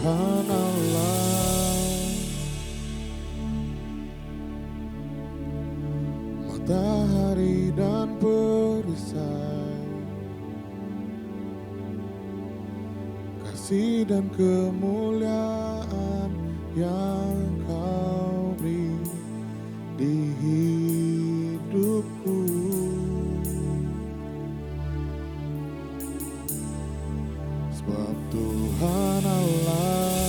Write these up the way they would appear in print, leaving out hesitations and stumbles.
Tuhan Allah, matahari dan perisai, kasih dan kemuliaan yang Kau beri di hidupku. Sebab Tuhan Allah,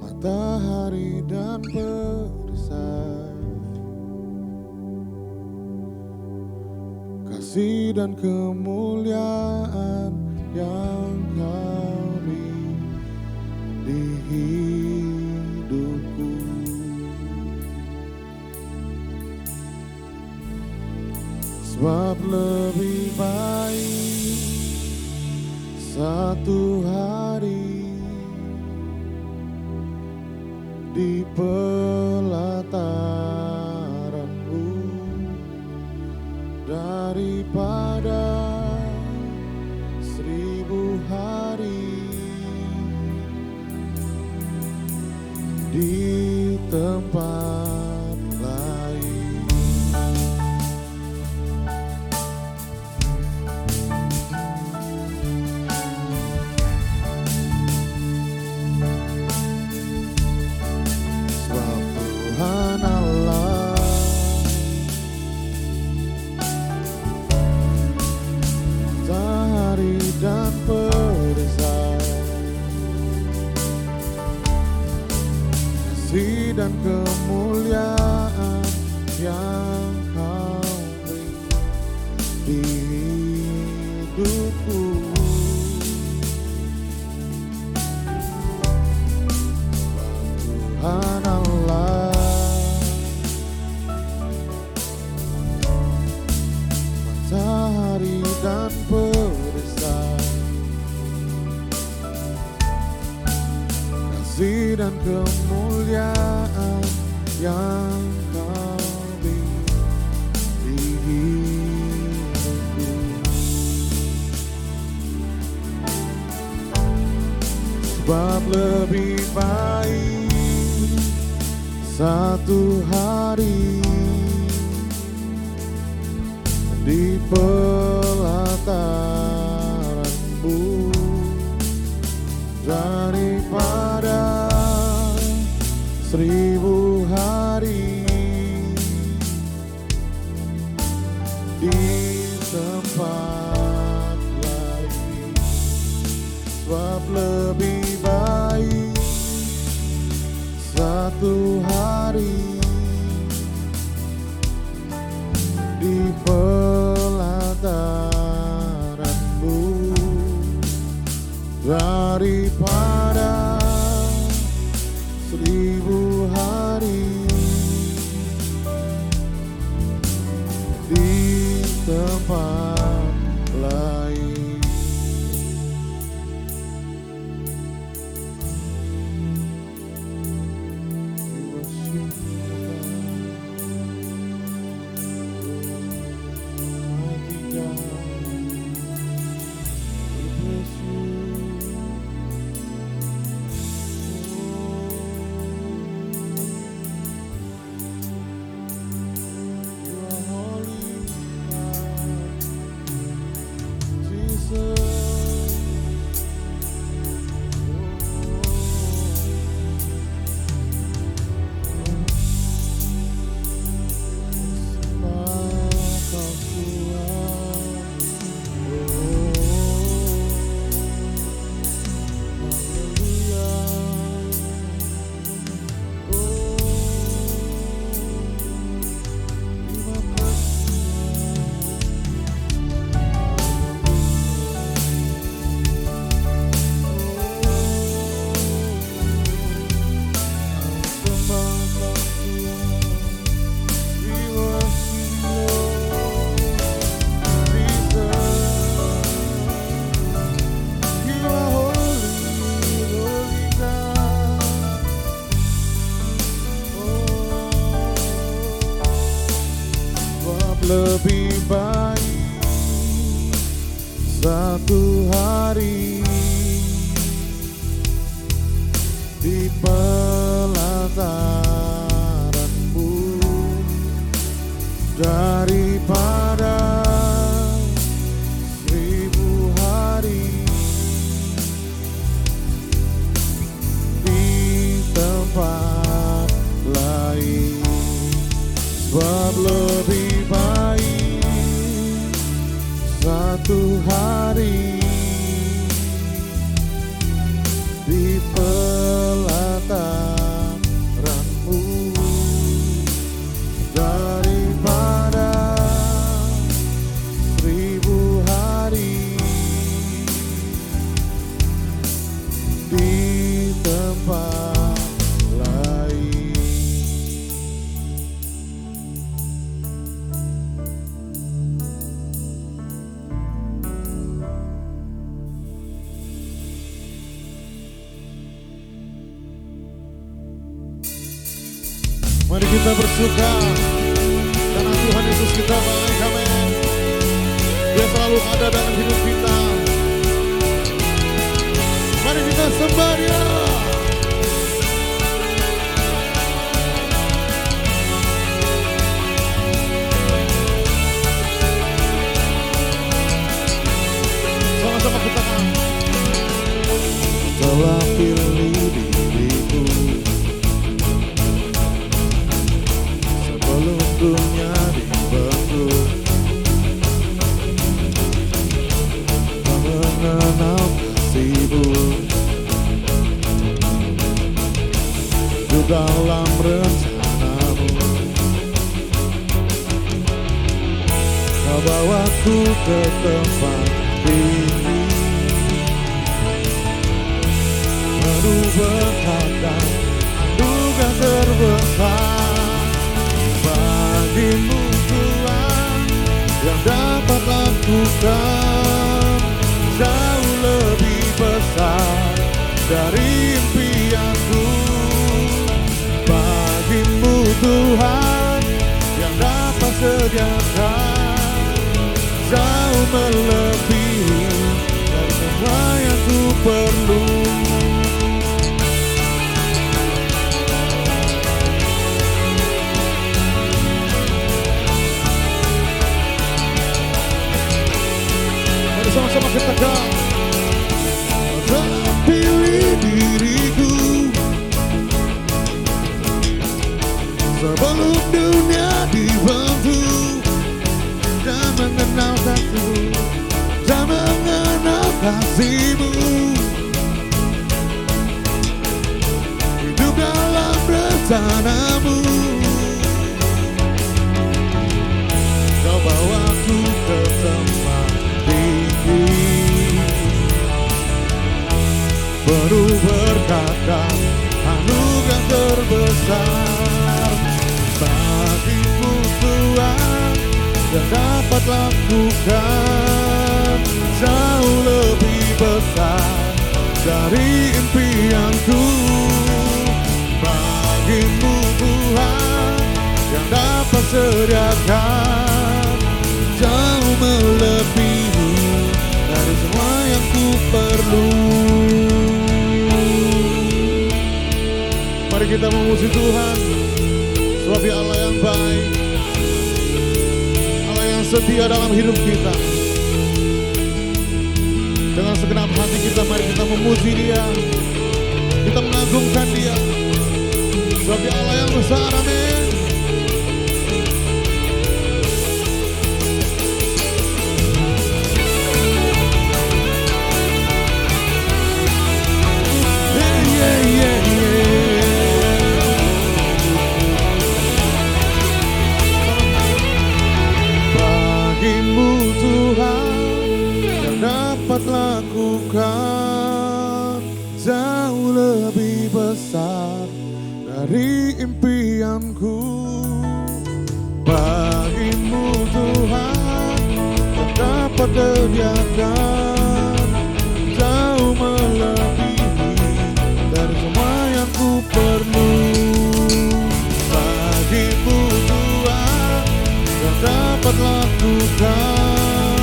matahari dan perisai, kasih dan kemuliaan yang Kau beri di hidupku. Sebab lebih baik satu hari di pelataran-Mu daripada 1000 hari di tempat lain. Sebab Tuhan Allah, matahari dan perisai, kasih dan kemuliaan yang Kau beri di hidupku. Tuhan Allah, matahari dan perisai, kasih dan kemuliaan yang Kau beri di hidupku. Sebab lebih baik satu hari di pelataran-Mu daripada 1000 hari di tempat lain. Sebab lebih baik satu hari di pelataran-Mu daripada 1000 hari di tempat lain. lebih baik Satu hari di pelataran-Mu, daripada 1000 hari di tempat lain. Sebab lebih baik satu hari di pelataran-Mu daripada 1000 hari di tempat lain. Mari kita bersuka karena Tuhan Yesus kita baik, amin. Dia selalu ada dalam hidup kita. Mari kita sembah Dia. Sama-sama kita telah pilih diriku sebelum dunia dibentuk, tak mengenal kasih-Mu di dalam rencana-Mu. Kau bawaku ke tempat tinggi, penuh berkat dan anugerah terbesar. Bagi-Mu Tuhan yang dapat lakukan jauh lebih besar dari impianku. Bagi-Mu Tuhan yang dapat sediakan jauh melebihi dari semua yang ku perlu. Sama-sama kita katakan, telah pilih diriku sebelum dunia dibentuk, dan mengenal kasih-Mu, hidup dalam rencana-Mu. Kau bawaku ke tempat penuh berkat dan anugerah terbesar. Bagi-Mu Tuhan yang dapat lakukan jauh lebih besar dari impianku. Bagi-Mu Tuhan yang dapat sediakan jauh melebihi dari semua yang ku perlu. Mari kita memuji Tuhan, sebab Dia Allah yang baik, Allah yang setia dalam hidup kita. Dengan segenap hati kita, mari kita memuji Dia, kita mengagungkan Dia, sebab Dia Allah yang besar, amin. Lakukan jauh lebih besar dari impianku. Bagi-Mu Tuhan yang dapat sediakan jauh melebihi dari semua yang ku perlu. Bagi-Mu Tuhan yang dapat lakukan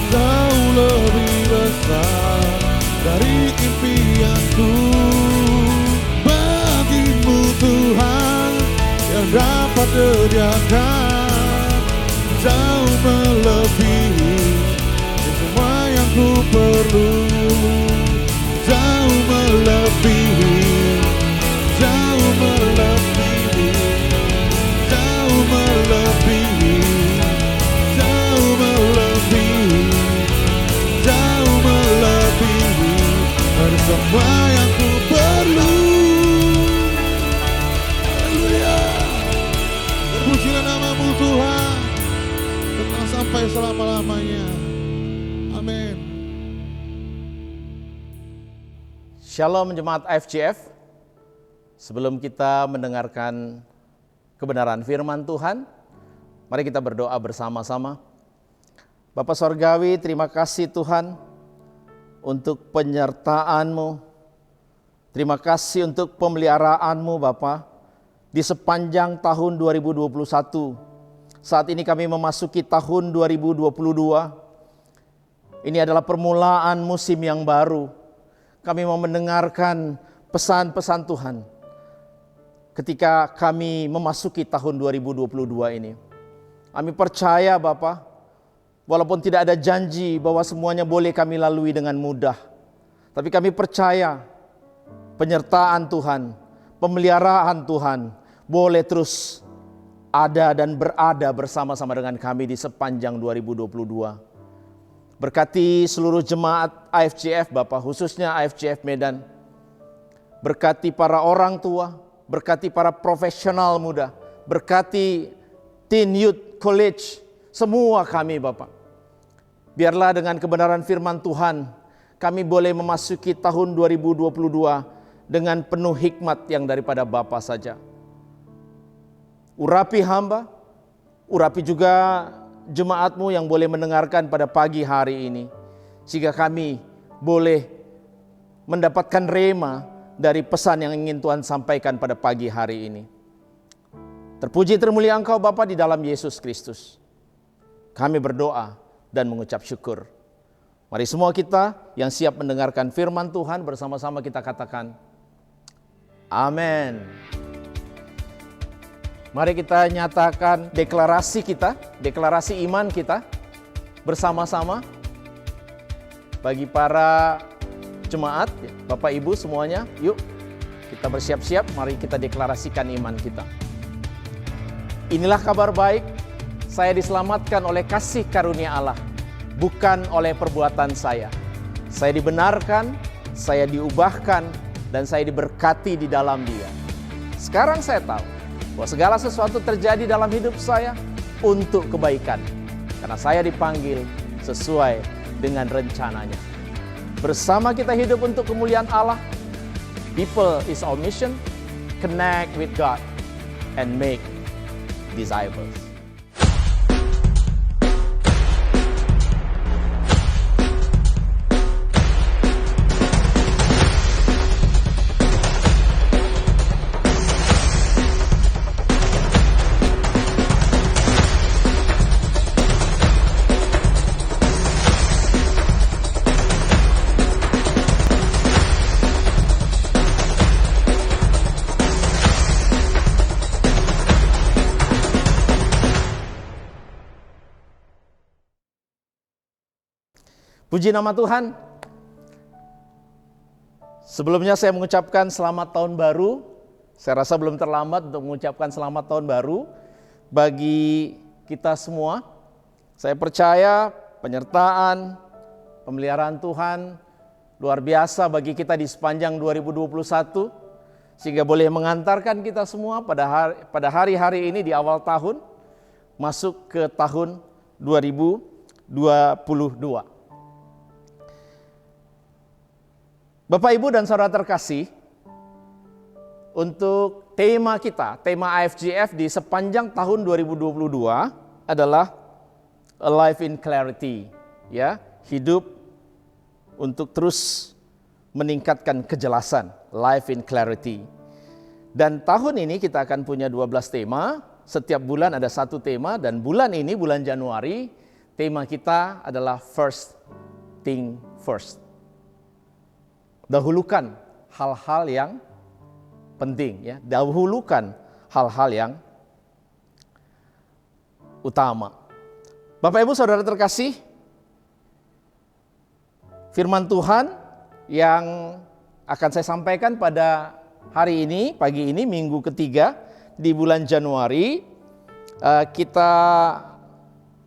jauh lebih dari impianku. Bagimu Tuhan yang dapat sediakan jauh melebihi semua yang ku perlu. Jauh melebihi, jauh melebihi, jauh melebihi, jauh melebihi, jauh melebihi dari semua yang ku perlu. Haleluya. Terpujilah namamu Tuhan, setelah sampai selama-lamanya. Amin. Shalom Jemaat IFGF. Sebelum kita mendengarkan kebenaran firman Tuhan, mari kita berdoa bersama-sama. Bapa Sorgawi, terima kasih Tuhan untuk penyertaan-Mu. Terima kasih untuk pemeliharaan-Mu Bapa di sepanjang tahun 2021. Saat ini kami memasuki tahun 2022. Ini adalah permulaan musim yang baru. Kami mau mendengarkan pesan-pesan Tuhan ketika kami memasuki tahun 2022 ini. Kami percaya Bapa, walaupun tidak ada janji bahwa semuanya boleh kami lalui dengan mudah, tapi kami percaya penyertaan Tuhan, pemeliharaan Tuhan boleh terus ada dan berada bersama-sama dengan kami di sepanjang 2022. Berkati seluruh jemaat IFGF Bapak, khususnya IFGF Medan. Berkati para orang tua, berkati para profesional muda, berkati teen youth college, semua kami Bapak. Biarlah dengan kebenaran firman Tuhan, kami boleh memasuki tahun 2022 dengan penuh hikmat yang daripada Bapa saja. Urapi hamba, urapi juga jemaat-Mu yang boleh mendengarkan pada pagi hari ini, sehingga kami boleh mendapatkan rema dari pesan yang ingin Tuhan sampaikan pada pagi hari ini. Terpuji termulia Engkau Bapa di dalam Yesus Kristus. Kami berdoa dan mengucap syukur. Mari semua kita yang siap mendengarkan firman Tuhan bersama-sama kita katakan amin. Mari kita nyatakan deklarasi kita, deklarasi iman kita bersama-sama. Bagi para jemaat, Bapak Ibu semuanya, yuk kita bersiap-siap, mari kita deklarasikan iman kita. Inilah kabar baik, saya diselamatkan oleh kasih karunia Allah, bukan oleh perbuatan saya. Saya dibenarkan, saya diubahkan, dan saya diberkati di dalam Dia. Sekarang saya tahu bahwa segala sesuatu terjadi dalam hidup saya untuk kebaikan, karena saya dipanggil sesuai dengan rencananya. Bersama kita hidup untuk kemuliaan Allah. People is our mission. Connect with God and make disciples. Puji nama Tuhan. Sebelumnya saya mengucapkan selamat tahun baru. Saya rasa belum terlambat untuk mengucapkan selamat tahun baru bagi kita semua. Saya percaya penyertaan, pemeliharaan Tuhan luar biasa bagi kita di sepanjang 2021, sehingga boleh mengantarkan kita semua pada hari-hari ini di awal tahun masuk ke tahun 2022. Bapak, Ibu, dan Saudara terkasih, untuk tema kita, tema IFGF di sepanjang tahun 2022 adalah A Life in Clarity, ya, hidup untuk terus meningkatkan kejelasan, Life in Clarity. Dan tahun ini kita akan punya 12 tema, setiap bulan ada satu tema, dan bulan ini, bulan Januari, tema kita adalah First Thing First. Dahulukan hal-hal yang penting ya, dahulukan hal-hal yang utama. Bapak Ibu Saudara terkasih, firman Tuhan yang akan saya sampaikan pada hari ini, pagi ini, minggu ketiga di bulan Januari, kita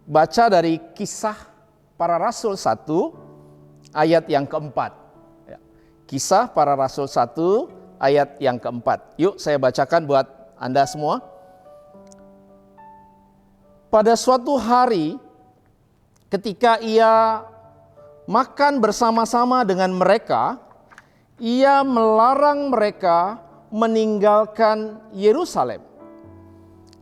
baca dari Kisah Para Rasul 1 ayat yang keempat. Kisah Para Rasul 1 ayat yang keempat. Yuk saya bacakan buat Anda semua. Pada suatu hari ketika ia makan bersama-sama dengan mereka, ia melarang mereka meninggalkan Yerusalem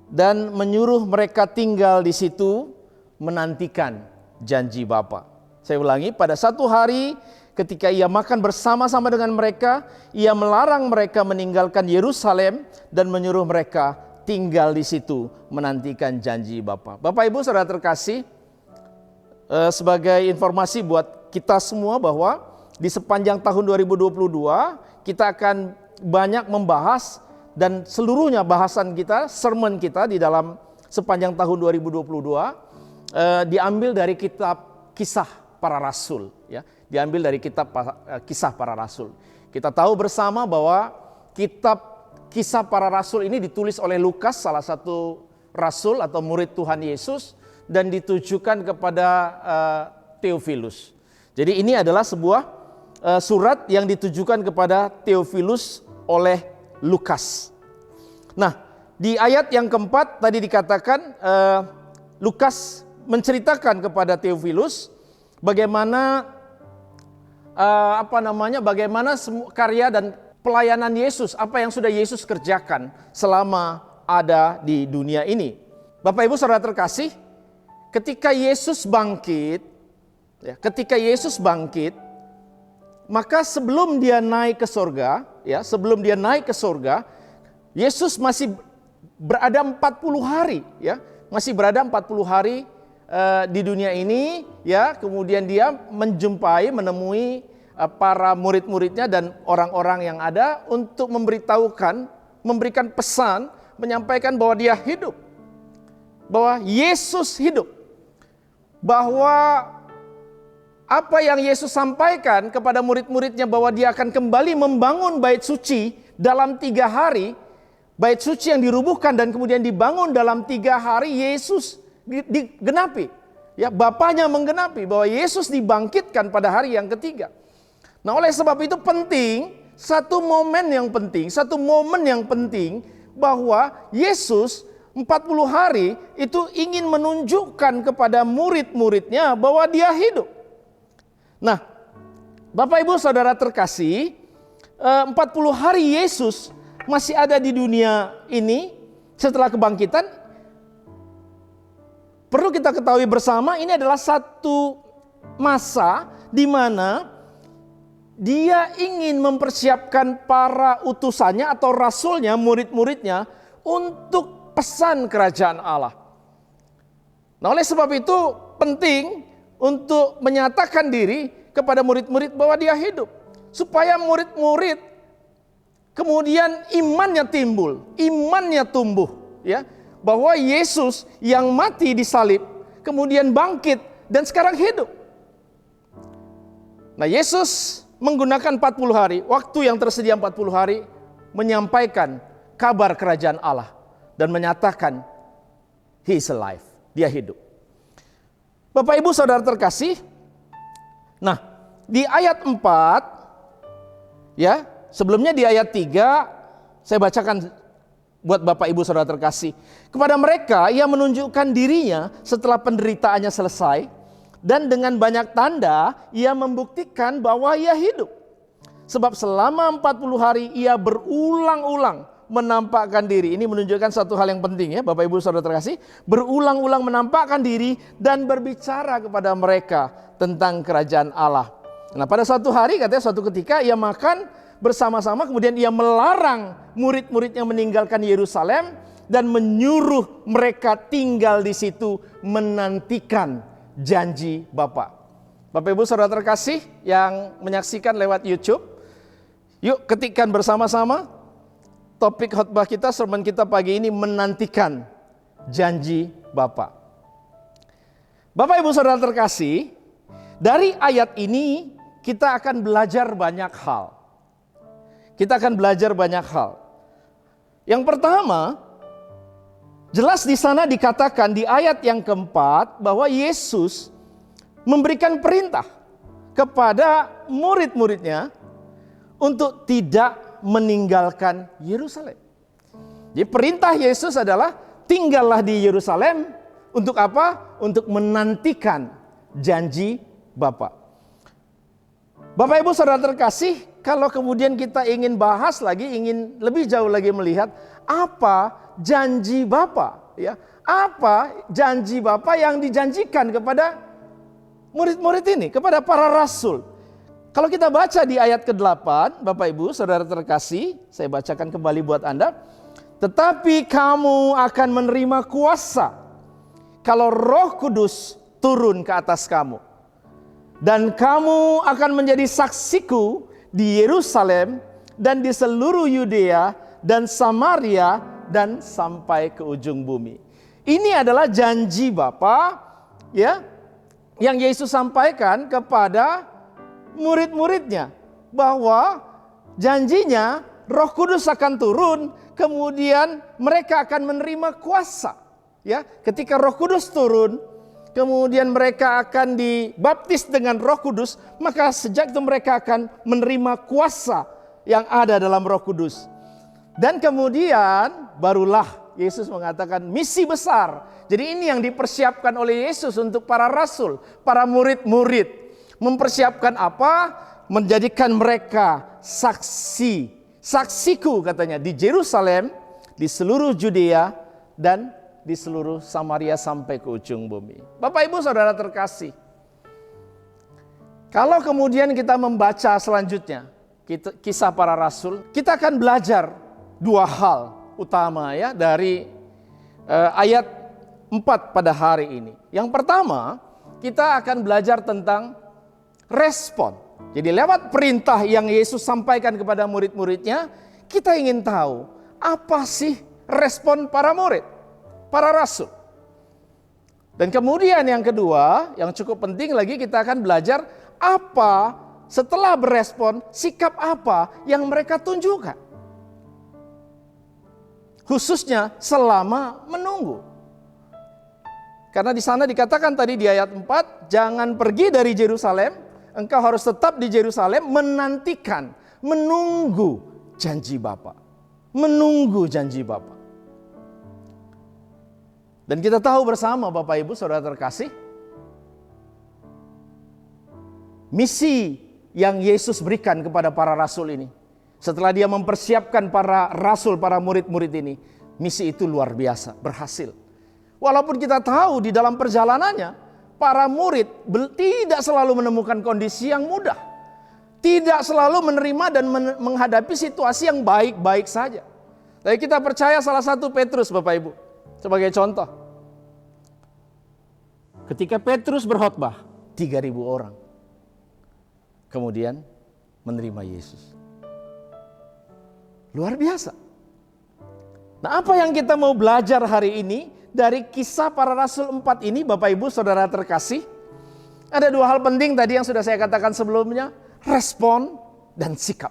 dan menyuruh mereka tinggal di situ menantikan janji Bapa. Saya ulangi, pada satu hari ketika ia makan bersama-sama dengan mereka, ia melarang mereka meninggalkan Yerusalem dan menyuruh mereka tinggal di situ menantikan janji Bapa. Bapak Ibu Saudara terkasih, sebagai informasi buat kita semua bahwa di sepanjang tahun 2022 kita akan banyak membahas dan seluruhnya bahasan kita, sermon kita di dalam sepanjang tahun 2022 diambil dari kitab Kisah Para Rasul ya. Diambil dari kitab Kisah Para Rasul. Kita tahu bersama bahwa kitab Kisah Para Rasul ini ditulis oleh Lukas, salah satu rasul atau murid Tuhan Yesus, dan ditujukan kepada Theophilus. Jadi ini adalah sebuah surat yang ditujukan kepada Theophilus oleh Lukas. Nah, di ayat yang keempat tadi dikatakan Lukas menceritakan kepada Theophilus bagaimana bagaimana karya dan pelayanan Yesus, apa yang sudah Yesus kerjakan selama ada di dunia ini. Bapak Ibu Saudara terkasih, ketika Yesus bangkit, maka sebelum dia naik ke surga, Yesus masih berada 40 hari, ya, masih berada 40 hari di dunia ini, ya. Kemudian dia menemui para murid-muridnya dan orang-orang yang ada untuk memberikan pesan, menyampaikan bahwa dia hidup, bahwa Yesus hidup, bahwa apa yang Yesus sampaikan kepada murid-muridnya bahwa dia akan kembali membangun bait suci dalam 3 hari, bait suci yang dirubuhkan dan kemudian dibangun dalam 3 hari, Yesus digenapi. Ya, Bapaknya menggenapi bahwa Yesus dibangkitkan pada hari yang ketiga. Nah, oleh sebab itu penting, satu momen yang penting bahwa Yesus 40 hari itu ingin menunjukkan kepada murid-muridnya bahwa dia hidup. Nah, Bapak Ibu Saudara terkasih, 40 hari Yesus masih ada di dunia ini setelah kebangkitan. Perlu kita ketahui bersama, ini adalah satu masa di mana dia ingin mempersiapkan para utusannya atau rasulnya, murid-muridnya untuk pesan kerajaan Allah. Nah, oleh sebab itu penting untuk menyatakan diri kepada murid-murid bahwa dia hidup, supaya murid-murid kemudian imannya timbul, imannya tumbuh, ya, bahwa Yesus yang mati disalib kemudian bangkit dan sekarang hidup. Nah, Yesus menggunakan 40 hari, waktu yang tersedia 40 hari, menyampaikan kabar kerajaan Allah dan menyatakan He is alive, dia hidup. Bapak Ibu Saudara terkasih, nah di ayat 4, ya, sebelumnya di ayat 3, saya bacakan buat Bapak Ibu Saudara terkasih. Kepada mereka ia menunjukkan dirinya setelah penderitaannya selesai, dan dengan banyak tanda ia membuktikan bahwa ia hidup. Sebab selama 40 hari ia berulang-ulang menampakkan diri. Ini menunjukkan satu hal yang penting, ya Bapak Ibu Saudara terkasih. Berulang-ulang menampakkan diri dan berbicara kepada mereka tentang kerajaan Allah. Nah, pada suatu hari, katanya suatu ketika ia makan bersama-sama, kemudian ia melarang murid-muridnya meninggalkan Yerusalem dan menyuruh mereka tinggal di situ menantikan janji Bapa. Bapak Ibu Saudara terkasih yang menyaksikan lewat YouTube, Yuk ketikkan bersama-sama topik khotbah kita, sermon kita pagi ini, menantikan janji Bapa. Bapak Ibu Saudara terkasih, dari ayat ini kita akan belajar banyak hal. Kita akan belajar banyak hal. Yang pertama, jelas di sana dikatakan di ayat yang keempat bahwa Yesus memberikan perintah kepada murid-muridnya untuk tidak meninggalkan Yerusalem. Jadi perintah Yesus adalah tinggallah di Yerusalem untuk apa? Untuk menantikan janji Bapa. Bapak Ibu Saudara terkasih, kalau kemudian kita ingin bahas lagi, ingin lebih jauh lagi melihat apa janji Bapa, ya. Apa janji Bapa yang dijanjikan kepada murid-murid ini, kepada para rasul. Kalau kita baca di ayat ke-8, Bapak Ibu Saudara terkasih, saya bacakan kembali buat Anda. Tetapi kamu akan menerima kuasa kalau Roh Kudus turun ke atas kamu. Dan kamu akan menjadi saksiku di Yerusalem dan di seluruh Yudea dan Samaria dan sampai ke ujung bumi. Ini adalah janji Bapa, ya, yang Yesus sampaikan kepada murid-muridnya, bahwa janjinya Roh Kudus akan turun, kemudian mereka akan menerima kuasa. Ya, ketika Roh Kudus turun, kemudian mereka akan dibaptis dengan Roh Kudus, maka sejak itu mereka akan menerima kuasa yang ada dalam Roh Kudus. Dan kemudian barulah Yesus mengatakan misi besar. Jadi ini yang dipersiapkan oleh Yesus untuk para rasul, para murid-murid. Mempersiapkan apa? Menjadikan mereka saksiku katanya di Yerusalem, di seluruh Judea dan di seluruh Samaria sampai ke ujung bumi. Bapak Ibu Saudara terkasih, kalau kemudian kita membaca selanjutnya kisah para rasul, kita akan belajar dua hal utama, ya, dari ayat 4 pada hari ini. Yang pertama, kita akan belajar tentang respon. Jadi lewat perintah yang Yesus sampaikan kepada murid-muridnya, kita ingin tahu apa sih respon para murid, para rasul. Dan kemudian yang kedua, yang cukup penting lagi, kita akan belajar apa setelah berespon, sikap apa yang mereka tunjukkan. Khususnya selama menunggu. Karena di sana dikatakan tadi di ayat 4, jangan pergi dari Yerusalem, engkau harus tetap di Yerusalem menantikan, menunggu janji Bapa. Menunggu janji Bapa. Dan kita tahu bersama Bapak Ibu Saudara terkasih, misi yang Yesus berikan kepada para rasul ini, setelah dia mempersiapkan para rasul, para murid-murid ini, misi itu luar biasa, berhasil. Walaupun kita tahu di dalam perjalanannya, para murid tidak selalu menemukan kondisi yang mudah. Tidak selalu menerima dan menghadapi situasi yang baik-baik saja. Tapi kita percaya salah satu Petrus, Bapak Ibu, sebagai contoh. Ketika Petrus berkhotbah, 3.000 orang kemudian menerima Yesus. Luar biasa. Nah, apa yang kita mau belajar hari ini dari kisah para rasul 4 ini, Bapak Ibu Saudara terkasih? Ada dua hal penting tadi yang sudah saya katakan sebelumnya, respon dan sikap.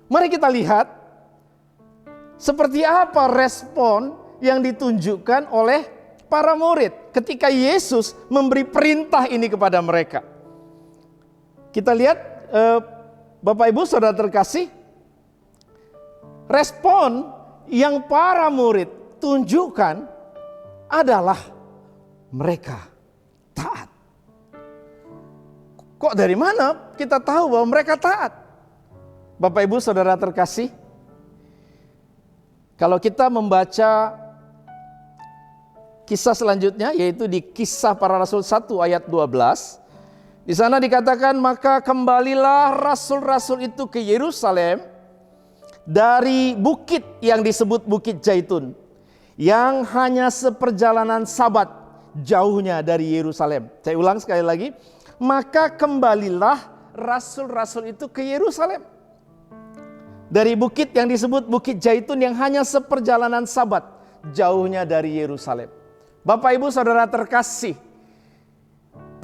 Mari kita lihat seperti apa respon yang ditunjukkan oleh para murid ketika Yesus memberi perintah ini kepada mereka. Kita lihat Bapak Ibu Saudara terkasih, respon yang para murid tunjukkan adalah mereka taat. Kok dari mana kita tahu bahwa mereka taat? Bapak Ibu Saudara terkasih, kalau kita membaca kisah selanjutnya, yaitu di Kisah Para Rasul 1 ayat 12, di sana dikatakan, maka kembalilah rasul-rasul itu ke Yerusalem dari bukit yang disebut Bukit Zaitun, yang hanya seperjalanan Sabat jauhnya dari Yerusalem. Saya ulang sekali lagi, maka kembalilah rasul-rasul itu ke Yerusalem. Dari bukit yang disebut Bukit Zaitun yang hanya seperjalanan Sabat jauhnya dari Yerusalem. Bapak Ibu Saudara terkasih,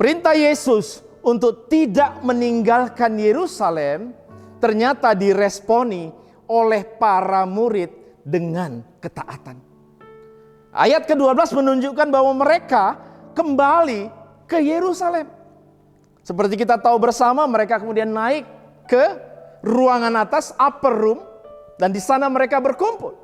perintah Yesus untuk tidak meninggalkan Yerusalem ternyata diresponi oleh para murid dengan ketaatan. Ayat ke-12 menunjukkan bahwa mereka kembali ke Yerusalem. Seperti kita tahu bersama, mereka kemudian naik ke ruangan atas, upper room, dan di sana mereka berkumpul.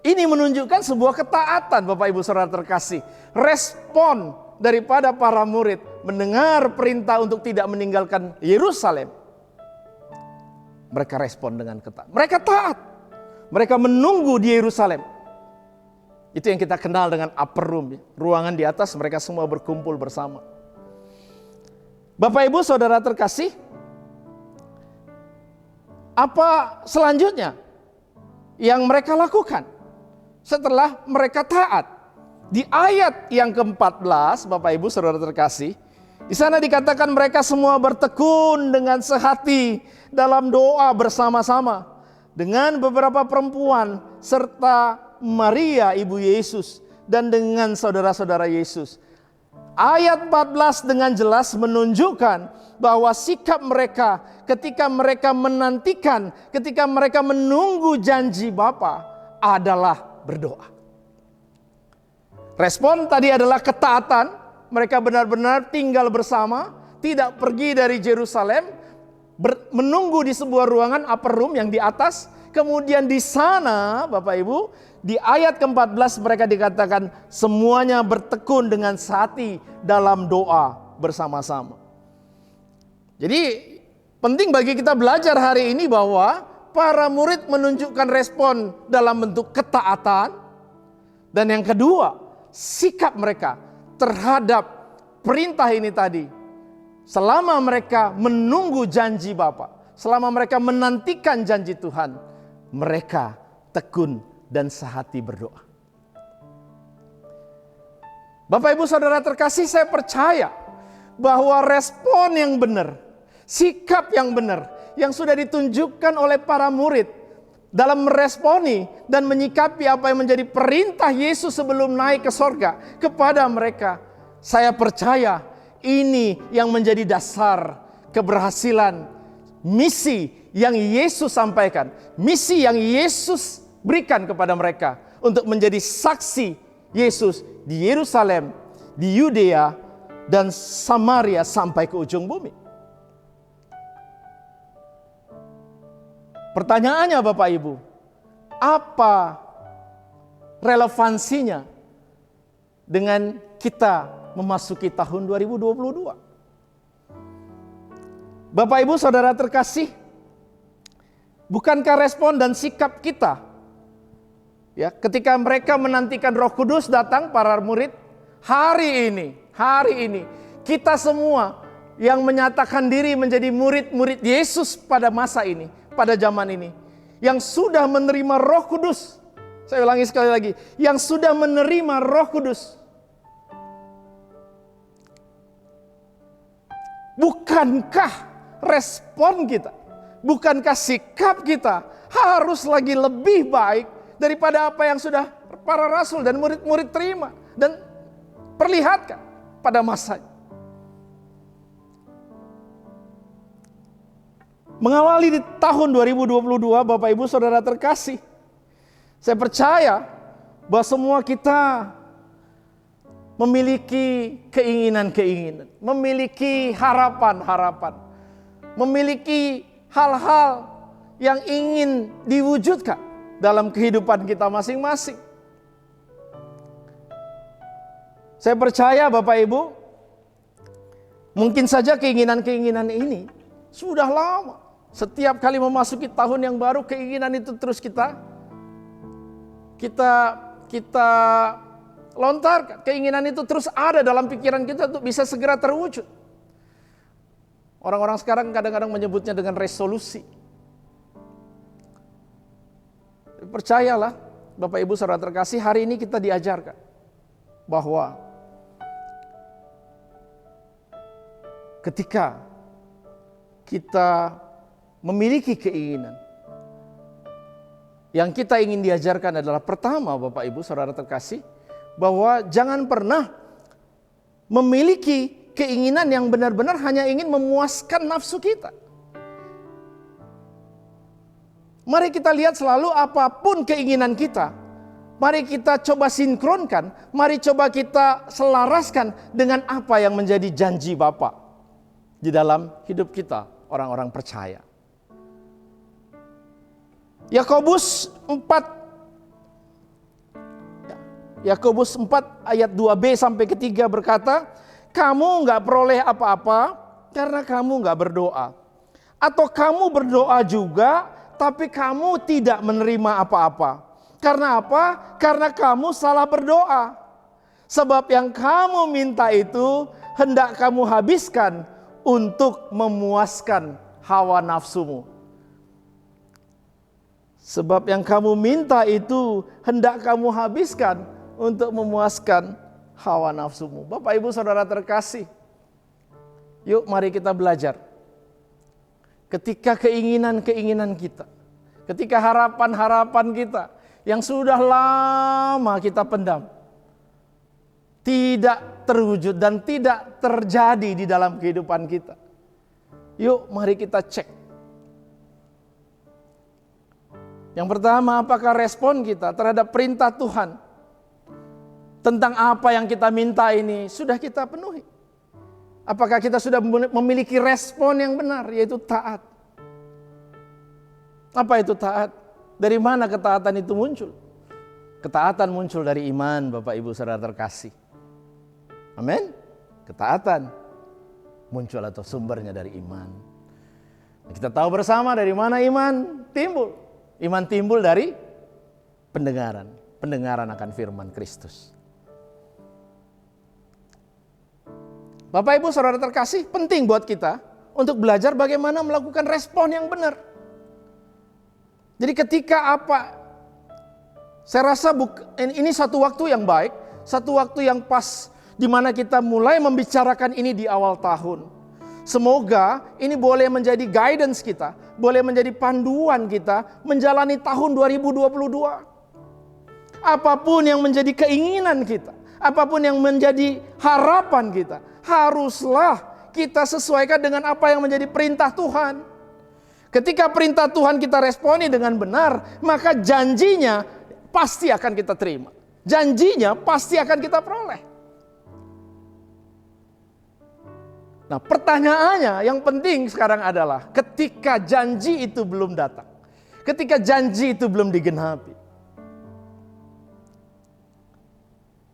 Ini menunjukkan sebuah ketaatan, Bapak Ibu Saudara terkasih. Respon daripada para murid mendengar perintah untuk tidak meninggalkan Yerusalem. Mereka respon dengan ketat. Mereka taat. Mereka menunggu di Yerusalem. Itu yang kita kenal dengan upper room. Ruangan di atas, mereka semua berkumpul bersama. Bapak Ibu Saudara terkasih, apa selanjutnya yang mereka lakukan setelah mereka taat? Di ayat yang ke-14, Bapak Ibu Saudara terkasih, di sana dikatakan mereka semua bertekun dengan sehati dalam doa bersama-sama dengan beberapa perempuan serta Maria ibu Yesus dan dengan saudara-saudara Yesus. Ayat 14 dengan jelas menunjukkan bahwa sikap mereka ketika mereka menantikan, ketika mereka menunggu janji Bapa adalah berdoa. Respon tadi adalah ketaatan. Mereka benar-benar tinggal bersama, tidak pergi dari Yerusalem, menunggu di sebuah ruangan upper room yang di atas. Kemudian di sana, Bapak Ibu, di ayat ke-14 mereka dikatakan semuanya bertekun dengan sehati dalam doa bersama-sama. Jadi penting bagi kita belajar hari ini bahwa para murid menunjukkan respon dalam bentuk ketaatan. Dan yang kedua, sikap mereka terhadap perintah ini tadi. Selama mereka menunggu janji Bapa, selama mereka menantikan janji Tuhan, mereka tekun dan sehati berdoa. Bapak Ibu Saudara terkasih, saya percaya bahwa respon yang benar, sikap yang benar yang sudah ditunjukkan oleh para murid dalam meresponi dan menyikapi apa yang menjadi perintah Yesus sebelum naik ke sorga kepada mereka, saya percaya ini yang menjadi dasar keberhasilan misi yang Yesus sampaikan, misi yang Yesus berikan kepada mereka untuk menjadi saksi Yesus di Yerusalem, di Yudea dan Samaria sampai ke ujung bumi. Pertanyaannya Bapak Ibu, apa relevansinya dengan kita memasuki tahun 2022? Bapak Ibu Saudara terkasih, bukankah respon dan sikap kita ya ketika mereka menantikan Roh Kudus datang, para murid, hari ini kita semua yang menyatakan diri menjadi murid-murid Yesus pada masa ini, pada zaman ini, yang sudah menerima Roh Kudus. Saya ulangi sekali lagi, yang sudah menerima Roh Kudus. Bukankah respon kita, bukankah sikap kita harus lagi lebih baik daripada apa yang sudah para rasul dan murid-murid terima dan perlihatkan pada masanya? Mengawali di tahun 2022, Bapak Ibu Saudara terkasih, saya percaya bahwa semua kita memiliki keinginan-keinginan, memiliki harapan-harapan, memiliki hal-hal yang ingin diwujudkan dalam kehidupan kita masing-masing. Saya percaya Bapak Ibu, mungkin saja keinginan-keinginan ini sudah lama. Setiap kali memasuki tahun yang baru, keinginan itu terus kita lontarkan. Keinginan itu terus ada dalam pikiran kita untuk bisa segera terwujud. Orang-orang sekarang kadang-kadang menyebutnya dengan resolusi. Percayalah Bapak Ibu Saudara terkasih, hari ini kita diajarkan bahwa ketika kita memiliki keinginan, yang kita ingin diajarkan adalah pertama, Bapak Ibu Saudara terkasih, bahwa jangan pernah memiliki keinginan yang benar-benar hanya ingin memuaskan nafsu kita. Mari kita lihat selalu apapun keinginan kita, mari kita coba sinkronkan, mari coba kita selaraskan dengan apa yang menjadi janji Bapa di dalam hidup kita, orang-orang percaya. Yakobus 4 ayat 2b sampai ke 3 berkata, kamu nggak peroleh apa-apa karena kamu nggak berdoa. Atau kamu berdoa juga, tapi kamu tidak menerima apa-apa. Karena apa? Karena kamu salah berdoa. Sebab yang kamu minta itu hendak kamu habiskan untuk memuaskan hawa nafsumu. Sebab yang kamu minta itu hendak kamu habiskan untuk memuaskan hawa nafsumu. Bapak Ibu Saudara terkasih, yuk mari kita belajar. Ketika keinginan-keinginan kita, ketika harapan-harapan kita yang sudah lama kita pendam, tidak terwujud dan tidak terjadi di dalam kehidupan kita, yuk mari kita cek. Yang pertama, apakah respon kita terhadap perintah Tuhan tentang apa yang kita minta ini sudah kita penuhi? Apakah kita sudah memiliki respon yang benar, yaitu taat? Apa itu taat? Dari mana ketaatan itu muncul? Ketaatan muncul dari iman, Bapak Ibu Saudara terkasih. Amin. Ketaatan muncul atau sumbernya dari iman. Kita tahu bersama dari mana iman timbul. Iman timbul dari pendengaran akan firman Kristus. Bapak Ibu Saudara terkasih, penting buat kita untuk belajar bagaimana melakukan respon yang benar. Jadi ketika saya rasa ini satu waktu yang baik, satu waktu yang pas di mana kita mulai membicarakan ini di awal tahun. Semoga ini boleh menjadi guidance kita, boleh menjadi panduan kita menjalani tahun 2022. Apapun yang menjadi keinginan kita, apapun yang menjadi harapan kita, haruslah kita sesuaikan dengan apa yang menjadi perintah Tuhan. Ketika perintah Tuhan kita responi dengan benar, maka janjinya pasti akan kita terima. Janjinya pasti akan kita peroleh. Nah, pertanyaannya yang penting sekarang adalah ketika janji itu belum datang, ketika janji itu belum digenapi.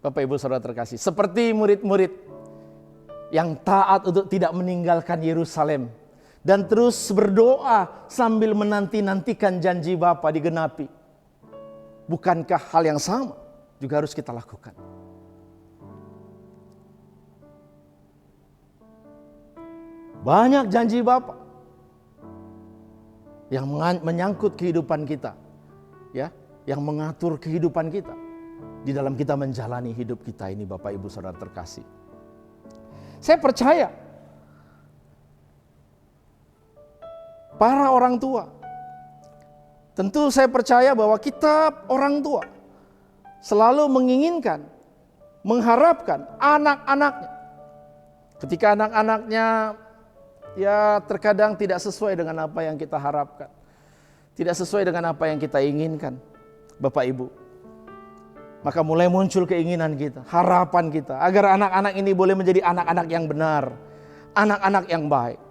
Bapak Ibu Saudara terkasih, seperti murid-murid yang taat untuk tidak meninggalkan Yerusalem dan terus berdoa sambil menanti-nantikan janji Bapa digenapi. Bukankah hal yang sama juga harus kita lakukan? Banyak janji Bapa yang menyangkut kehidupan kita, ya, yang mengatur kehidupan kita di dalam kita menjalani hidup kita ini, Bapak Ibu Saudara terkasih. Saya percaya para orang tua, tentu saya percaya bahwa kita orang tua selalu menginginkan, mengharapkan anak-anaknya, ketika anak-anaknya ya terkadang tidak sesuai dengan apa yang kita harapkan, tidak sesuai dengan apa yang kita inginkan, Bapak Ibu, maka mulai muncul keinginan kita, harapan kita agar anak-anak ini boleh menjadi anak-anak yang benar, anak-anak yang baik.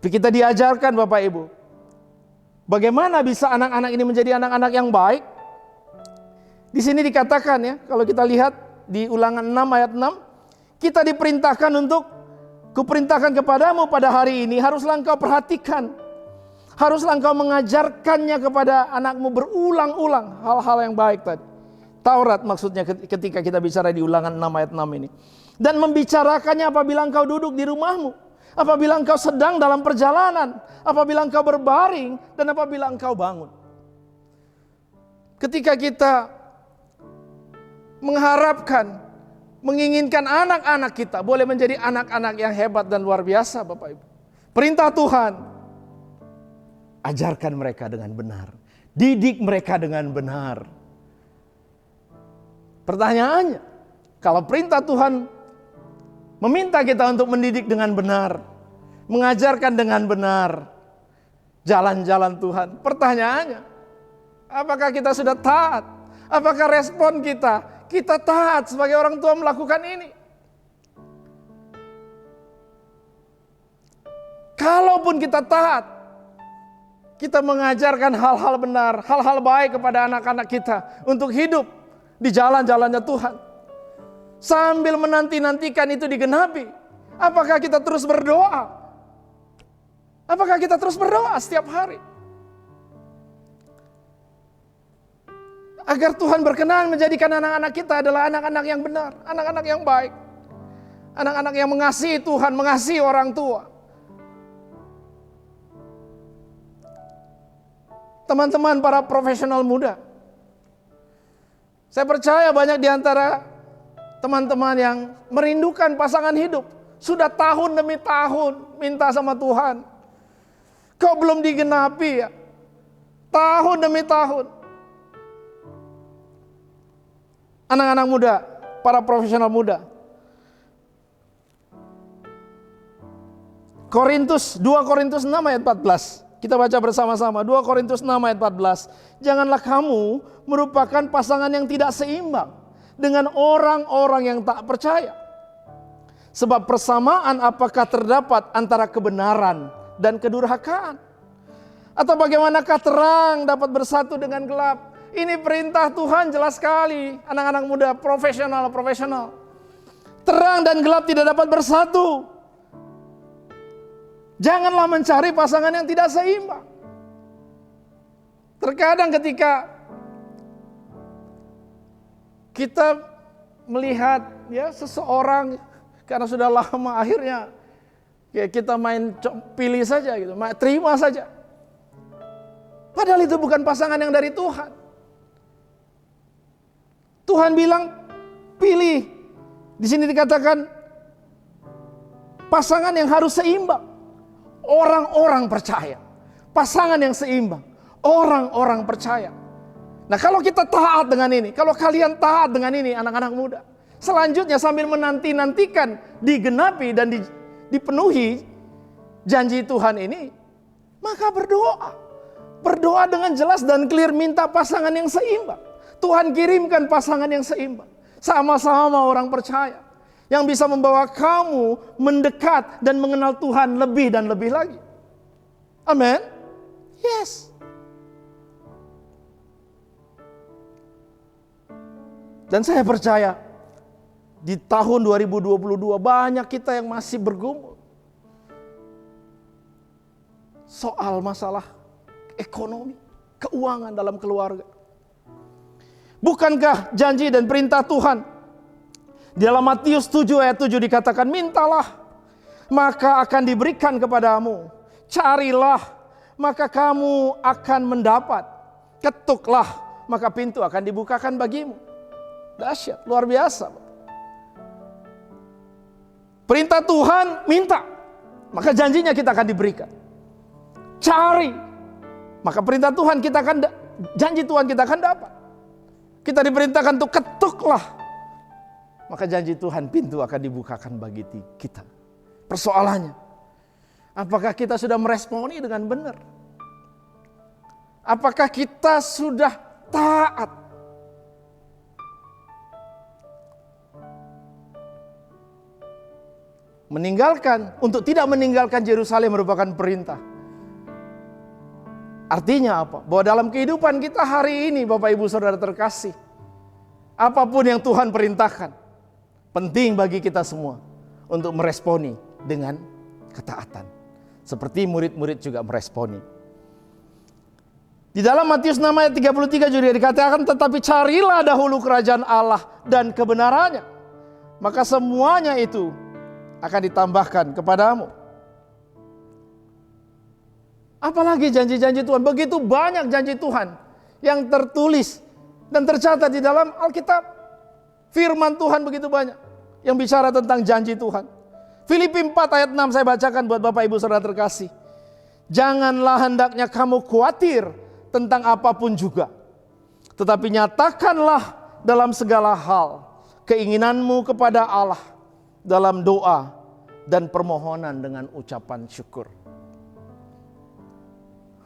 Tapi kita diajarkan Bapak Ibu, bagaimana bisa anak-anak ini menjadi anak-anak yang baik? Di sini dikatakan ya, kalau kita lihat di Ulangan 6 ayat 6, kita diperintahkan untuk kuperintahkan kepadamu pada hari ini, haruslah engkau perhatikan, haruslah engkau mengajarkannya kepada anakmu berulang-ulang hal-hal yang baik tadi. Taurat maksudnya ketika kita bicara di Ulangan 6 ayat 6 ini. Dan membicarakannya apabila engkau duduk di rumahmu, apabila engkau sedang dalam perjalanan, apabila engkau berbaring, dan apabila engkau bangun. Ketika kita mengharapkan menginginkan anak-anak kita boleh menjadi anak-anak yang hebat dan luar biasa, Bapak Ibu. Perintah Tuhan, ajarkan mereka dengan benar, didik mereka dengan benar. Pertanyaannya, kalau perintah Tuhan meminta kita untuk mendidik dengan benar, mengajarkan dengan benar jalan-jalan Tuhan, pertanyaannya, apakah kita sudah taat? Apakah respon kita taat sebagai orang tua melakukan ini? Kalaupun kita taat, kita mengajarkan hal-hal benar, hal-hal baik kepada anak-anak kita untuk hidup di jalan-jalannya Tuhan. Sambil menanti-nantikan itu digenapi, apakah kita terus berdoa? Apakah kita terus berdoa setiap hari? Agar Tuhan berkenan menjadikan anak-anak kita adalah anak-anak yang benar, anak-anak yang baik. Anak-anak yang mengasihi Tuhan, mengasihi orang tua. Teman-teman para profesional muda, saya percaya banyak di antara teman-teman yang merindukan pasangan hidup. Sudah tahun demi tahun minta sama Tuhan. Kok belum digenapi ya? Tahun demi tahun. Anak-anak muda, para profesional muda. 2 Korintus 6 ayat 14. Kita baca bersama-sama. 2 Korintus 6 ayat 14. Janganlah kamu merupakan pasangan yang tidak seimbang dengan orang-orang yang tak percaya. Sebab persamaan apakah terdapat antara kebenaran dan kedurhakaan? Atau bagaimanakah terang dapat bersatu dengan gelap? Ini perintah Tuhan jelas sekali. Anak-anak muda profesional. Terang dan gelap tidak dapat bersatu. Janganlah mencari pasangan yang tidak seimbang. Terkadang ketika kita melihat ya seseorang karena sudah lama, akhirnya ya kita main pilih saja gitu, terima saja. Padahal itu bukan pasangan yang dari Tuhan. Tuhan bilang pilih. Di sini dikatakan pasangan yang harus seimbang. Orang-orang percaya. Pasangan yang seimbang. Orang-orang percaya. Nah, kalau kita taat dengan ini, kalau kalian taat dengan ini anak-anak muda, selanjutnya sambil menanti-nantikan digenapi dan dipenuhi janji Tuhan ini, maka berdoa. Berdoa dengan jelas dan clear, minta pasangan yang seimbang. Tuhan kirimkan pasangan yang seimbang. Sama-sama orang percaya. Yang bisa membawa kamu mendekat dan mengenal Tuhan lebih dan lebih lagi. Amin. Yes. Dan saya percaya di tahun 2022 banyak kita yang masih bergumul soal masalah ekonomi, keuangan dalam keluarga. Bukankah janji dan perintah Tuhan di dalam Matius 7 ayat 7 dikatakan, mintalah maka akan diberikan kepadamu, carilah maka kamu akan mendapat, ketuklah maka pintu akan dibukakan bagimu. Dahsyat, luar biasa. Perintah Tuhan, minta, maka janjinya kita akan diberikan. Cari, maka perintah Tuhan kita akan, janji Tuhan kita akan dapat. Kita diperintahkan untuk ketuklah, maka janji Tuhan pintu akan dibukakan bagi kita. Persoalannya, apakah kita sudah meresponi dengan benar? Apakah kita sudah taat? Untuk tidak meninggalkan Yerusalem merupakan perintah. Artinya apa? Bahwa dalam kehidupan kita hari ini, Bapak Ibu Saudara terkasih, apapun yang Tuhan perintahkan, penting bagi kita semua untuk meresponi dengan ketaatan. Seperti murid-murid juga meresponi. Di dalam Matius 6 ayat 33 juga dikatakan, tetapi carilah dahulu kerajaan Allah dan kebenarannya, maka semuanya itu akan ditambahkan kepadamu. Apalagi janji-janji Tuhan, begitu banyak janji Tuhan yang tertulis dan tercatat di dalam Alkitab. Firman Tuhan begitu banyak. yang bicara tentang janji Tuhan. Filipi 4 ayat 6 saya bacakan buat Bapak Ibu Saudara terkasih. Janganlah hendaknya kamu khawatir tentang apapun juga, tetapi nyatakanlah dalam segala hal keinginanmu kepada Allah dalam doa dan permohonan dengan ucapan syukur.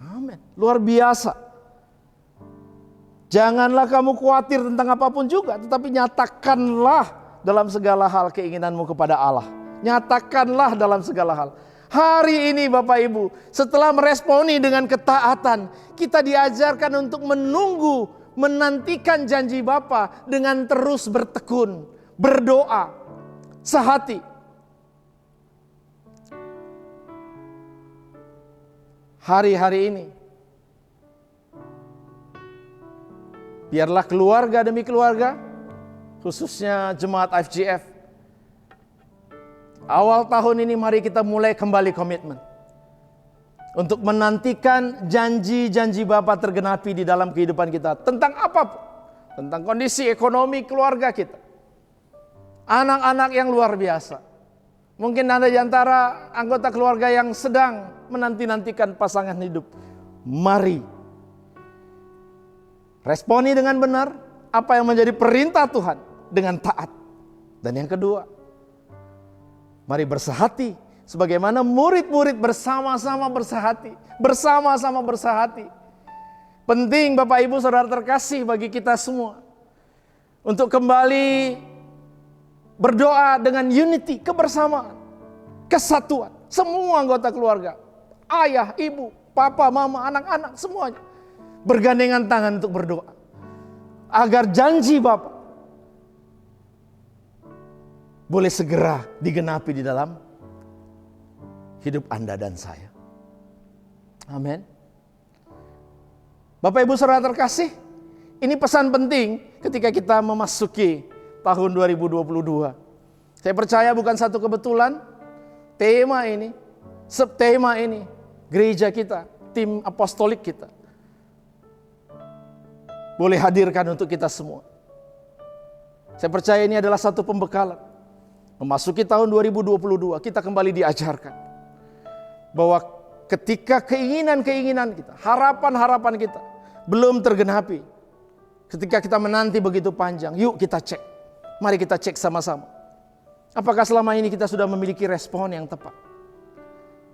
Amin. Luar biasa. Janganlah kamu khawatir tentang apapun juga, tetapi nyatakanlah dalam segala hal keinginanmu kepada Allah. Nyatakanlah dalam segala hal. Hari ini Bapak Ibu, setelah meresponi dengan ketaatan, kita diajarkan untuk menunggu, menantikan janji Bapa dengan terus bertekun, berdoa, sehati. Hari-hari ini, biarlah keluarga demi keluarga, khususnya jemaat FGF, awal tahun ini mari kita mulai kembali komitmen untuk menantikan janji-janji Bapa tergenapi di dalam kehidupan kita. Tentang apapun, tentang kondisi ekonomi keluarga kita, anak-anak yang luar biasa. Mungkin ada di antara anggota keluarga yang sedang menanti-nantikan pasangan hidup. Mari responi dengan benar apa yang menjadi perintah Tuhan dengan taat. Dan yang kedua, mari bersehati sebagaimana murid-murid bersama-sama bersehati. Bersama-sama bersehati. Penting Bapak Ibu Saudara terkasih bagi kita semua untuk kembali berdoa dengan unity, kebersamaan, kesatuan. Semua anggota keluarga, ayah, ibu, papa, mama, anak-anak, semuanya bergandengan tangan untuk berdoa. Agar janji Bapa boleh segera digenapi di dalam hidup Anda dan saya. Amin. Bapak Ibu Saudara terkasih, ini pesan penting ketika kita memasuki tahun 2022. Saya percaya bukan satu kebetulan tema ini, subtema ini, gereja kita, tim apostolik kita boleh hadirkan untuk kita semua. Saya percaya ini adalah satu pembekalan. Memasuki tahun 2022 kita kembali diajarkan bahwa ketika keinginan-keinginan kita, harapan-harapan kita belum tergenapi, ketika kita menanti begitu panjang, yuk kita cek. Mari kita cek sama-sama. Apakah selama ini kita sudah memiliki respon yang tepat?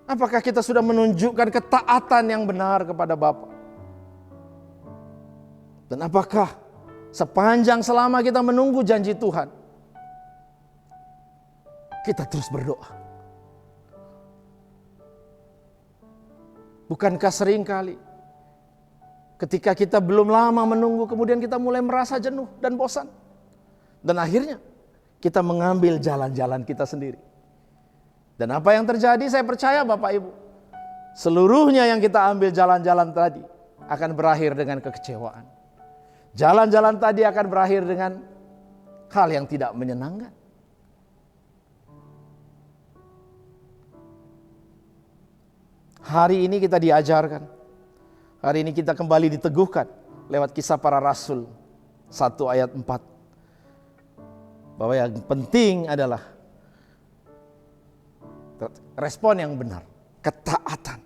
Apakah kita sudah menunjukkan ketaatan yang benar kepada Bapa? Dan apakah sepanjang selama kita menunggu janji Tuhan, kita terus berdoa? Bukankah seringkali ketika kita belum lama menunggu, kemudian kita mulai merasa jenuh dan bosan? Dan akhirnya kita mengambil jalan-jalan kita sendiri. Dan apa yang terjadi, saya percaya Bapak Ibu, seluruhnya yang kita ambil jalan-jalan tadi akan berakhir dengan kekecewaan. Jalan-jalan tadi akan berakhir dengan hal yang tidak menyenangkan. Hari ini kita diajarkan, hari ini kita kembali diteguhkan lewat Kisah Para Rasul 1 ayat 4. Bahwa yang penting adalah respon yang benar, ketaatan,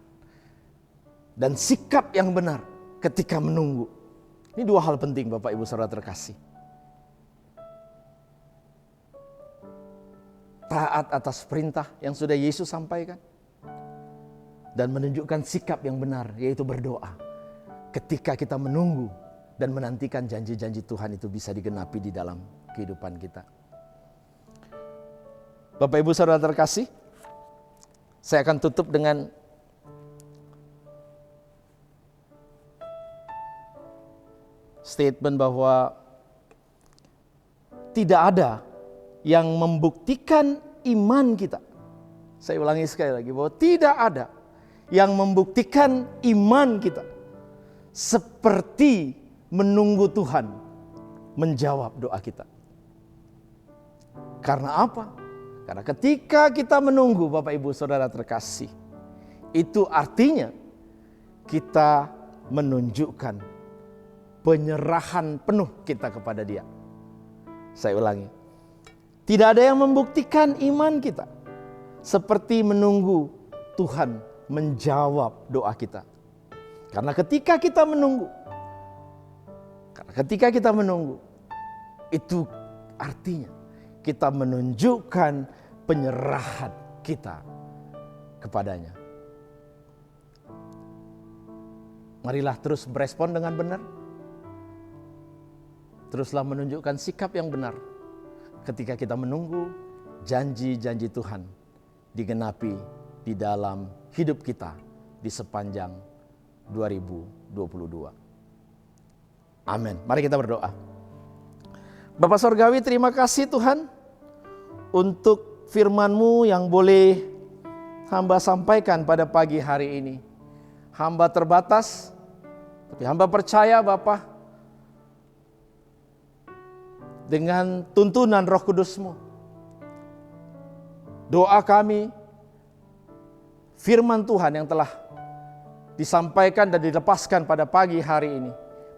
dan sikap yang benar ketika menunggu. Ini dua hal penting Bapak Ibu Saudara terkasih. Taat atas perintah yang sudah Yesus sampaikan, dan menunjukkan sikap yang benar, yaitu berdoa ketika kita menunggu dan menantikan janji-janji Tuhan itu bisa digenapi di dalam kehidupan kita. Bapak Ibu Saudara terkasih, saya akan tutup dengan statement bahwa tidak ada yang membuktikan iman kita. Saya ulangi sekali lagi bahwa tidak ada yang membuktikan iman kita seperti menunggu Tuhan menjawab doa kita. Karena apa? Karena ketika kita menunggu Bapak Ibu Saudara terkasih, itu artinya kita menunjukkan penyerahan penuh kita kepada Dia. Saya ulangi. Tidak ada yang membuktikan iman kita seperti menunggu Tuhan menjawab doa kita. Karena ketika kita menunggu, itu artinya kita menunjukkan penyerahan kita kepadanya. Marilah terus berespon dengan benar. Teruslah menunjukkan sikap yang benar ketika kita menunggu janji-janji Tuhan digenapi di dalam hidup kita di sepanjang 2022. Amin. Mari kita berdoa. Bapa Sorgawi, terima kasih Tuhan untuk firman-Mu yang boleh hamba sampaikan pada pagi hari ini. Hamba terbatas, tapi hamba percaya Bapa, dengan tuntunan Roh Kudus-Mu, doa kami, firman Tuhan yang telah disampaikan dan dilepaskan pada pagi hari ini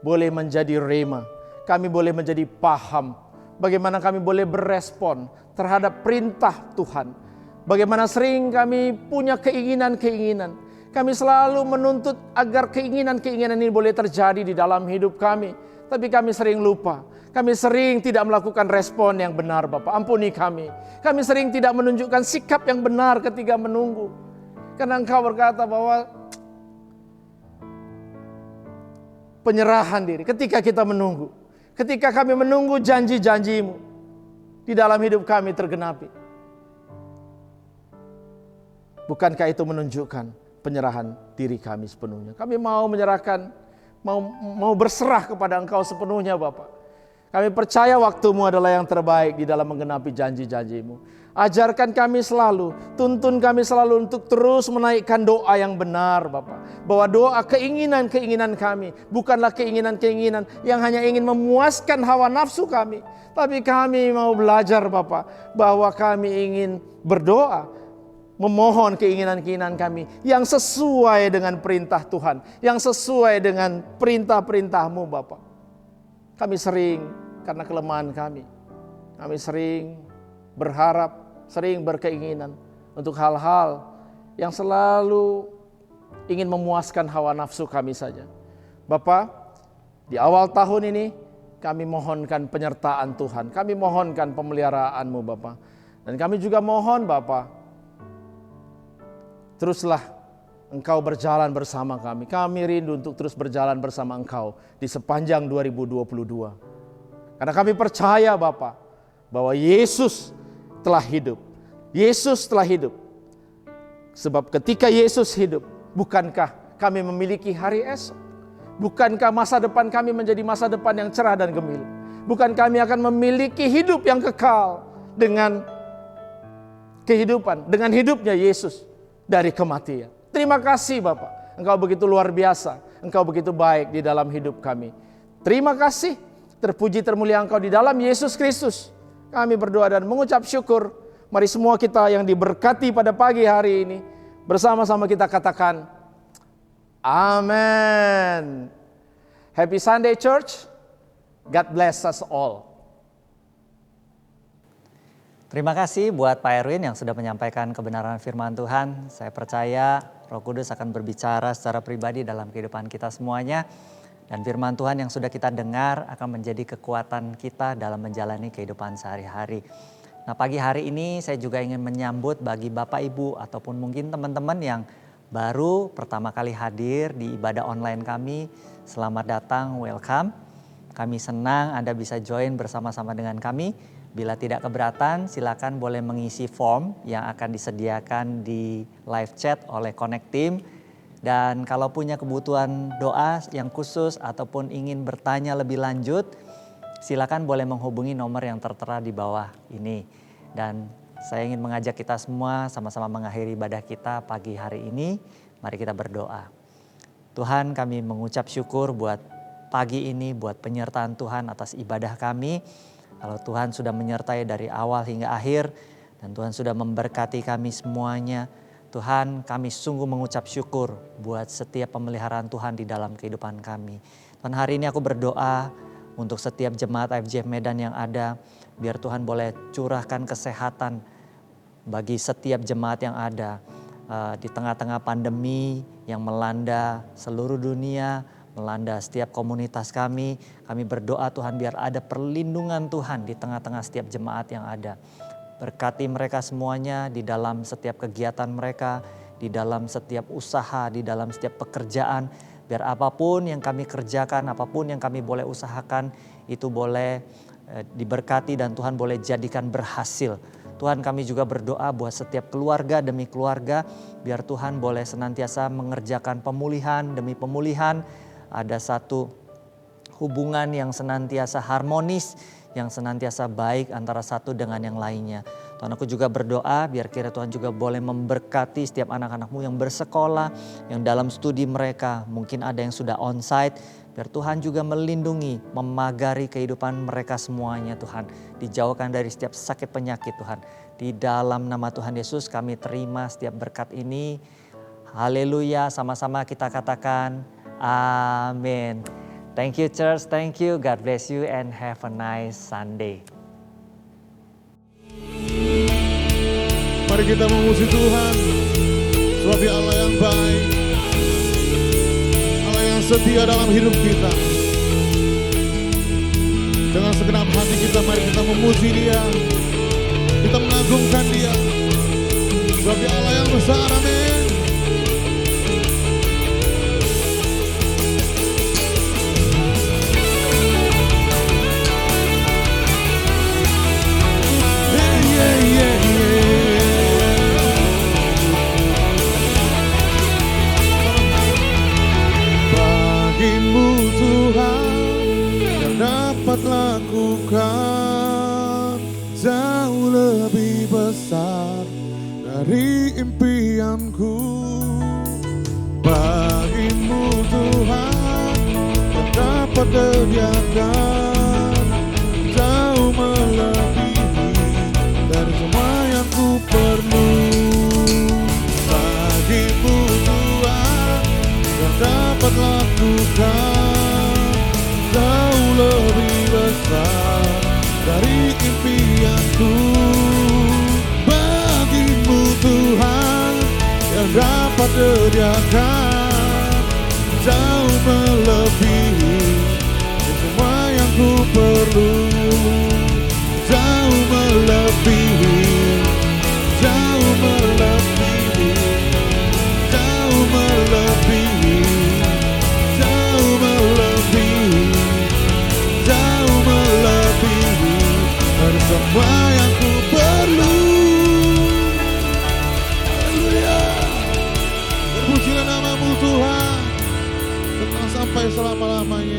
boleh menjadi rema. Kami boleh menjadi paham bagaimana kami boleh berespon terhadap perintah Tuhan. Bagaimana sering kami punya keinginan-keinginan. Kami selalu menuntut agar keinginan-keinginan ini boleh terjadi di dalam hidup kami. Tapi kami sering lupa. Kami sering tidak melakukan respon yang benar, Bapak. Ampuni kami. Kami sering tidak menunjukkan sikap yang benar ketika menunggu. Karena Engkau berkata bahwa penyerahan diri ketika kita menunggu. Ketika kami menunggu janji-janji-Mu di dalam hidup kami tergenapi. Bukankah itu menunjukkan penyerahan diri kami sepenuhnya? Kami mau menyerahkan, mau berserah kepada Engkau sepenuhnya, Bapak. Kami percaya waktu-Mu adalah yang terbaik di dalam menggenapi janji-janji-Mu. Ajarkan kami selalu, tuntun kami selalu untuk terus menaikkan doa yang benar, Bapak. Bahwa doa keinginan-keinginan kami bukanlah keinginan-keinginan yang hanya ingin memuaskan hawa nafsu kami. Tapi kami mau belajar, Bapak, bahwa kami ingin berdoa, memohon keinginan-keinginan kami yang sesuai dengan perintah Tuhan, yang sesuai dengan perintah-perintah-Mu, Bapak. Kami sering, karena kelemahan kami sering berharap, sering berkeinginan untuk hal-hal yang selalu ingin memuaskan hawa nafsu kami saja. Bapak, di awal tahun ini kami mohonkan penyertaan Tuhan, kami mohonkan pemeliharaan-Mu, Bapak. Dan kami juga mohon, Bapak, teruslah Engkau berjalan bersama kami. Kami rindu untuk terus berjalan bersama Engkau di sepanjang 2022. Karena kami percaya, Bapa, bahwa Yesus telah hidup. Yesus telah hidup. Sebab ketika Yesus hidup, bukankah kami memiliki hari esok? Bukankah masa depan kami menjadi masa depan yang cerah dan gemilang? Bukan kami akan memiliki hidup yang kekal dengan kehidupan, dengan hidupnya Yesus dari kematian. Terima kasih Bapak, Engkau begitu luar biasa, Engkau begitu baik di dalam hidup kami. Terima kasih, terpuji termulia Engkau di dalam Yesus Kristus. Kami berdoa dan mengucap syukur. Mari semua kita yang diberkati pada pagi hari ini, bersama-sama kita katakan, Amen. Happy Sunday Church, God bless us all. Terima kasih buat Pak Erwin yang sudah menyampaikan kebenaran firman Tuhan. Saya percaya Roh Kudus akan berbicara secara pribadi dalam kehidupan kita semuanya. Dan firman Tuhan yang sudah kita dengar akan menjadi kekuatan kita dalam menjalani kehidupan sehari-hari. Nah, pagi hari ini saya juga ingin menyambut bagi Bapak Ibu ataupun mungkin teman-teman yang baru pertama kali hadir di ibadah online kami. Selamat datang, welcome. Kami senang Anda bisa join bersama-sama dengan kami. Bila tidak keberatan, silakan boleh mengisi form yang akan disediakan di live chat oleh Connect Team. Dan kalau punya kebutuhan doa yang khusus ataupun ingin bertanya lebih lanjut, silakan boleh menghubungi nomor yang tertera di bawah ini. Dan saya ingin mengajak kita semua sama-sama mengakhiri ibadah kita pagi hari ini. Mari kita berdoa. Tuhan, kami mengucap syukur buat pagi ini, buat penyertaan Tuhan atas ibadah kami. Kalau Tuhan sudah menyertai dari awal hingga akhir dan Tuhan sudah memberkati kami semuanya. Tuhan, kami sungguh mengucap syukur buat setiap pemeliharaan Tuhan di dalam kehidupan kami. Tuhan, hari ini aku berdoa untuk setiap jemaat IFJF Medan yang ada. Biar Tuhan boleh curahkan kesehatan bagi setiap jemaat yang ada. Di tengah-tengah pandemi yang melanda seluruh dunia, melanda setiap komunitas kami berdoa Tuhan biar ada perlindungan Tuhan di tengah-tengah setiap jemaat yang ada. Berkati mereka semuanya di dalam setiap kegiatan mereka, di dalam setiap usaha, di dalam setiap pekerjaan. Biar apapun yang kami kerjakan, apapun yang kami boleh usahakan, itu boleh diberkati dan Tuhan boleh jadikan berhasil. Tuhan, kami juga berdoa buat setiap keluarga demi keluarga, biar Tuhan boleh senantiasa mengerjakan pemulihan demi pemulihan. Ada satu hubungan yang senantiasa harmonis, yang senantiasa baik antara satu dengan yang lainnya. Tuhan, aku juga berdoa biar kira Tuhan juga boleh memberkati setiap anak-anak-Mu yang bersekolah, yang dalam studi mereka, mungkin ada yang sudah onsite. Biar Tuhan juga melindungi, memagari kehidupan mereka semuanya Tuhan. Dijauhkan dari setiap sakit penyakit Tuhan. Di dalam nama Tuhan Yesus kami terima setiap berkat ini. Haleluya, sama-sama kita katakan amin. Thank you church, thank you. God bless you and have a nice Sunday. Mari kita memuji Tuhan, sebab Dia Allah yang baik, Allah yang setia dalam hidup kita. Dengan segenap hati kita, mari kita memuji Dia, kita mengagungkan Dia, sebab Dia Allah yang besar, amin. Lakukan jauh lebih besar dari impianku. Bagimu Tuhan yang dapat sediakan jauh melebihi dari semua yang ku perlu. Bagimu Tuhan yang dapat lakukan jauh lebih besar dari impianku. Bagimu Tuhan yang dapat sediakan jauh melebihi semua yang ku perlu. Jauh melebihi, jauh melebihi, jauh melebihi, jauh melebihi, jauh melebihi dari semua yang ku perlu. Haleluya. Terpujilah nama-Mu Tuhan, tetap sampai selama-lamanya.